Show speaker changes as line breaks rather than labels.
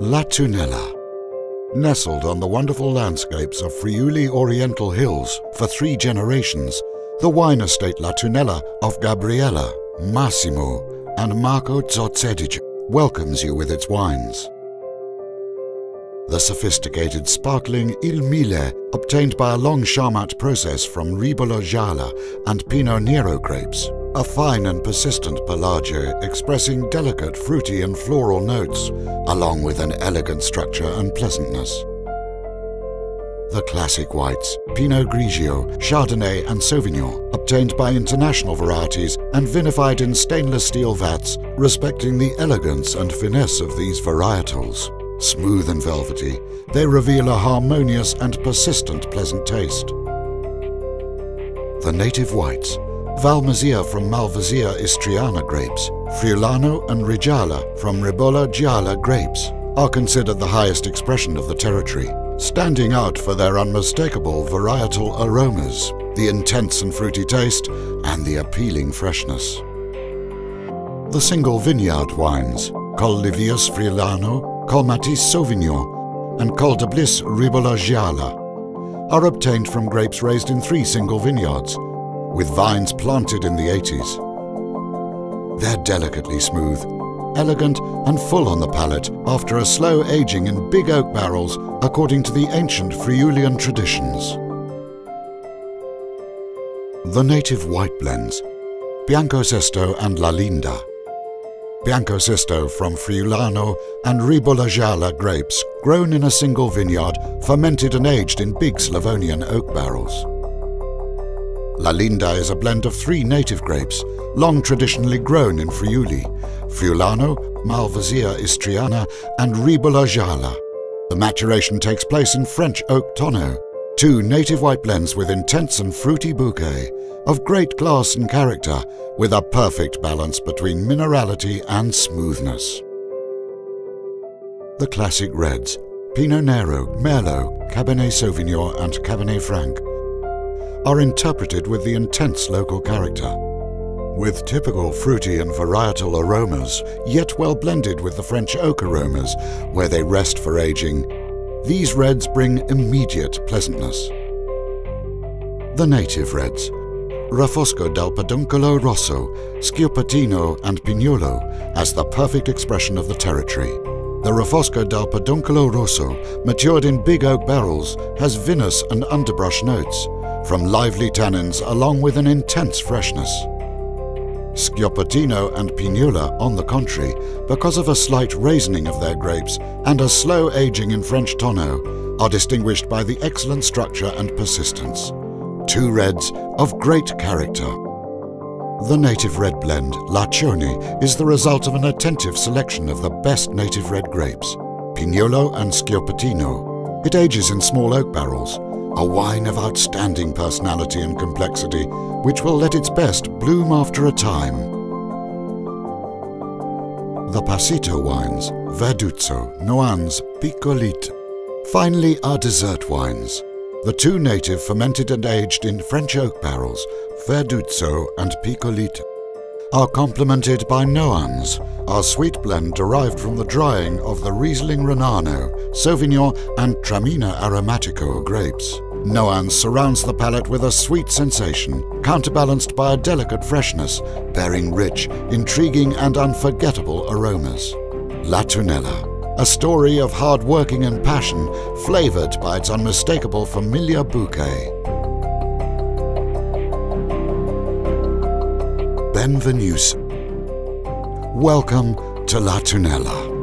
La Tunella. Nestled on the wonderful landscapes of Friuli Oriental Hills for 3 generations, the wine estate La Tunella of Gabriella, Massimo and Marco Zozzedic welcomes you with its wines. The sophisticated sparkling Il Mille, obtained by a long Charmat process from Ribola Gialla and Pinot Nero grapes, a fine and persistent Pelage expressing delicate fruity and floral notes, along with an elegant structure and pleasantness. The classic whites, Pinot Grigio, Chardonnay and Sauvignon, obtained by international varieties and vinified in stainless steel vats, respecting the elegance and finesse of these varietals. Smooth and velvety, they reveal a harmonious and persistent pleasant taste. The native whites, Valmasia from Malvasia Istriana grapes, Friulano and Reggiala from Ribola Gialla grapes, are considered the highest expression of the territory, standing out for their unmistakable varietal aromas, the intense and fruity taste, and the appealing freshness. The single vineyard wines, Col Livius Friulano, Col Matisse Sauvignon, and Col de Bliss Ribola Gialla, are obtained from grapes raised in 3 single vineyards, with vines planted in the 80s. They're delicately smooth, elegant and full on the palate after a slow aging in big oak barrels according to the ancient Friulian traditions. The native white blends, Bianco Sesto and La Linda. Bianco Sesto from Friulano and Ribola Gialla grapes grown in a single vineyard, fermented and aged in big Slavonian oak barrels. La Linda is a blend of 3 native grapes, long traditionally grown in Friuli, Friulano, Malvasia Istriana and Ribola Gialla. The maturation takes place in French oak tonneau, 2 native white blends with intense and fruity bouquet, of great class and character, with a perfect balance between minerality and smoothness. The classic reds, Pinot Nero, Merlot, Cabernet Sauvignon and Cabernet Franc, are interpreted with the intense local character. With typical fruity and varietal aromas, yet well blended with the French oak aromas, where they rest for aging, these reds bring immediate pleasantness. The native reds, Raffosco dal Peduncolo Rosso, Schioppettino and Pignolo, as the perfect expression of the territory. The Raffosco dal Peduncolo Rosso, matured in big oak barrels, has vinous and underbrush notes, from lively tannins along with an intense freshness. Schioppettino and Pignolo, on the contrary, because of a slight raisening of their grapes and a slow aging in French tonneau, are distinguished by the excellent structure and persistence. 2 reds of great character. The native red blend, La Cioni, is the result of an attentive selection of the best native red grapes, Pignolo and Schioppettino. It ages in small oak barrels, a wine of outstanding personality and complexity, which will let its best bloom after a time. The Passito wines, Verduzzo, Noans, Piccolite. Finally, our dessert wines. The 2 native fermented and aged in French oak barrels, Verduzzo and Piccolite, are complemented by Noans, our sweet blend derived from the drying of the Riesling Renano, Sauvignon and Tramina Aromatico grapes. Noans surrounds the palate with a sweet sensation, counterbalanced by a delicate freshness, bearing rich, intriguing and unforgettable aromas. La Tunella, a story of hard working and passion, flavored by its unmistakable familiar bouquet. Benvenue. Welcome to La Tunella.